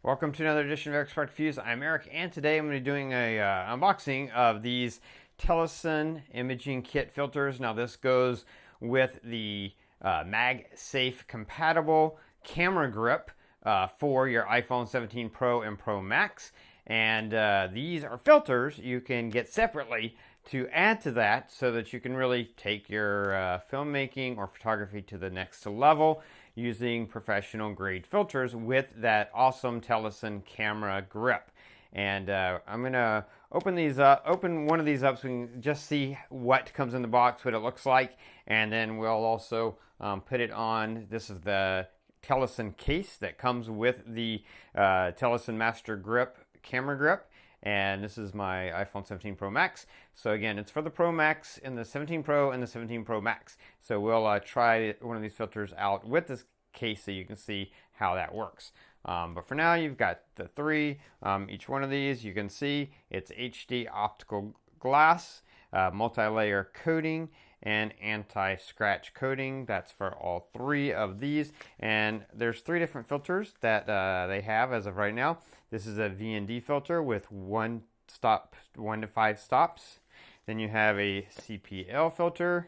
Welcome to another edition of Expert Reviews. I'm Eric, and today I'm going to be doing a unboxing of these Telesin imaging kit filters. Now this goes with the MagSafe compatible camera grip for your iPhone 17 Pro and Pro Max. And these are filters you can get separately to add to that so that you can really take your filmmaking or photography to the next level using professional grade filters with that awesome Telesin camera grip. And I'm going to open one of these up so we can just see what comes in the box, what it looks like, and then we'll also put it on. This is the Telesin case that comes with the Telesin Master Grip camera grip, and this is my iPhone 17 Pro Max. So again, it's for the Pro Max and the 17 Pro and the 17 Pro Max. So we'll try one of these filters out with this case so you can see how that works. But for now, you've got the three. Each one of these, you can see it's HD optical glass, multi-layer coating, and anti-scratch coating. That's for all three of these. And there's three different filters that they have as of right now. This is a V&D filter with 1 to 5 stops. Then you have a CPL filter,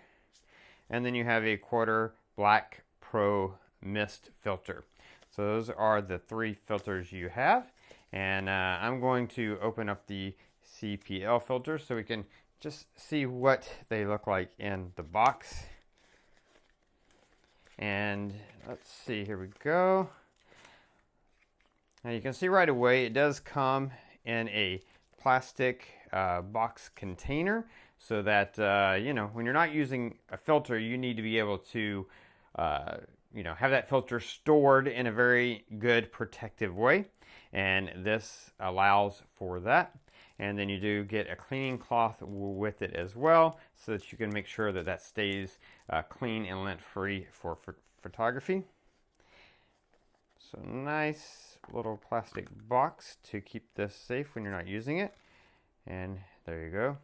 and then you have a quarter black pro mist filter. So those are the three filters you have. And I'm going to open up the CPL filter so we can just see what they look like in the box. And let's see, here we go. Now you can see right away it does come in a plastic box container so that when you're not using a filter, you need to be able to have that filter stored in a very good protective way, and this allows for that. And then you do get a cleaning cloth with it as well, so that you can make sure that that stays clean and lint-free for photography. So nice little plastic box to keep this safe when you're not using it. And there you go.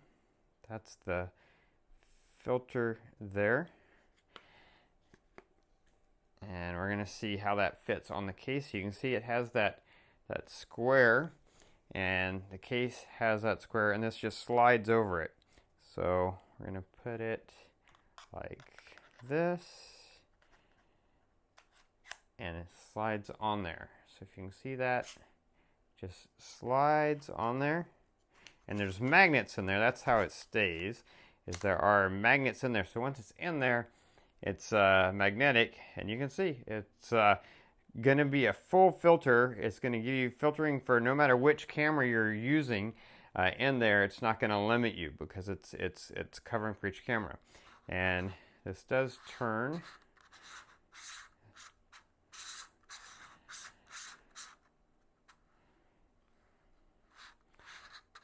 That's the filter there. And we're going to see how that fits on the case. You can see it has that square, and the case has that square, and this just slides over it. So we're going to put it like this, and it slides on there. So if you can see that, just slides on there. And there's magnets in there. That's how it stays, is there are magnets in there. So once it's in there, it's magnetic, and you can see it's going to be a full filter. It's going to give you filtering for no matter which camera you're using in there. It's not going to limit you because it's covering for each camera. And this does turn.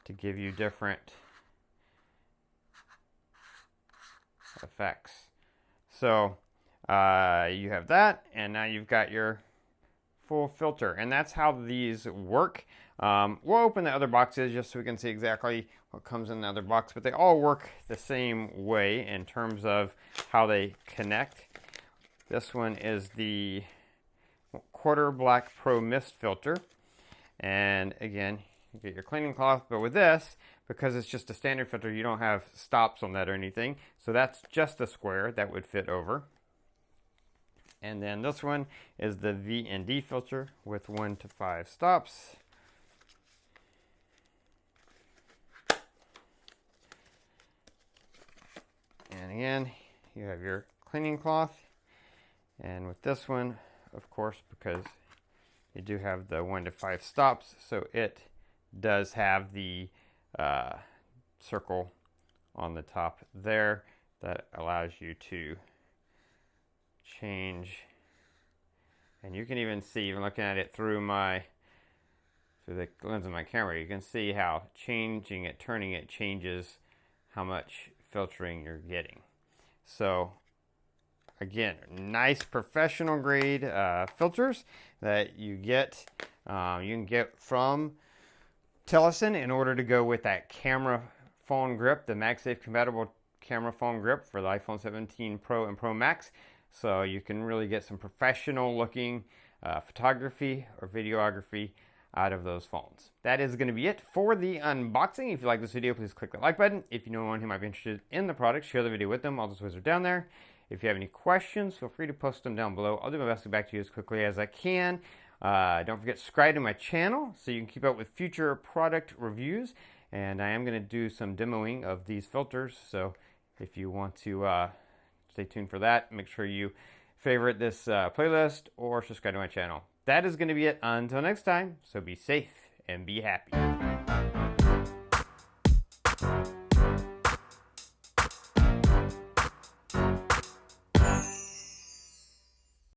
To give you different effects. So you have that, and now you've got your full filter, and that's how these work. We'll open the other boxes just so we can see exactly what comes in the other box, but they all work the same way in terms of how they connect. This one is the quarter black pro mist filter, and again, you get your cleaning cloth, but with this, because it's just a standard filter, you don't have stops on that or anything. So that's just a square that would fit over. And then this one is the V&D filter with 1 to 5 stops. And again, you have your cleaning cloth. And with this one, of course, because you do have the 1 to 5 stops, so it does have the circle on the top there that allows you to change. And you can even see, even looking at it through the lens of my camera, you can see how changing it, turning it, changes how much filtering you're getting. So again, nice professional grade filters that you can get from Telesin in order to go with that camera phone grip, the MagSafe compatible camera phone grip for the iPhone 17 Pro and Pro Max. So you can really get some professional looking photography or videography out of those phones. That is going to be it for the unboxing. If you like this video, please click the like button. If you know anyone who might be interested in the product, share the video with them. All those ways are down there. If you have any questions, feel free to post them down below. I'll do my best to get back to you as quickly as I can. Don't forget to subscribe to my channel so you can keep up with future product reviews. And I am going to do some demoing of these filters. So if you want to stay tuned for that, make sure you favorite this playlist or subscribe to my channel. That is going to be it until next time. So be safe and be happy.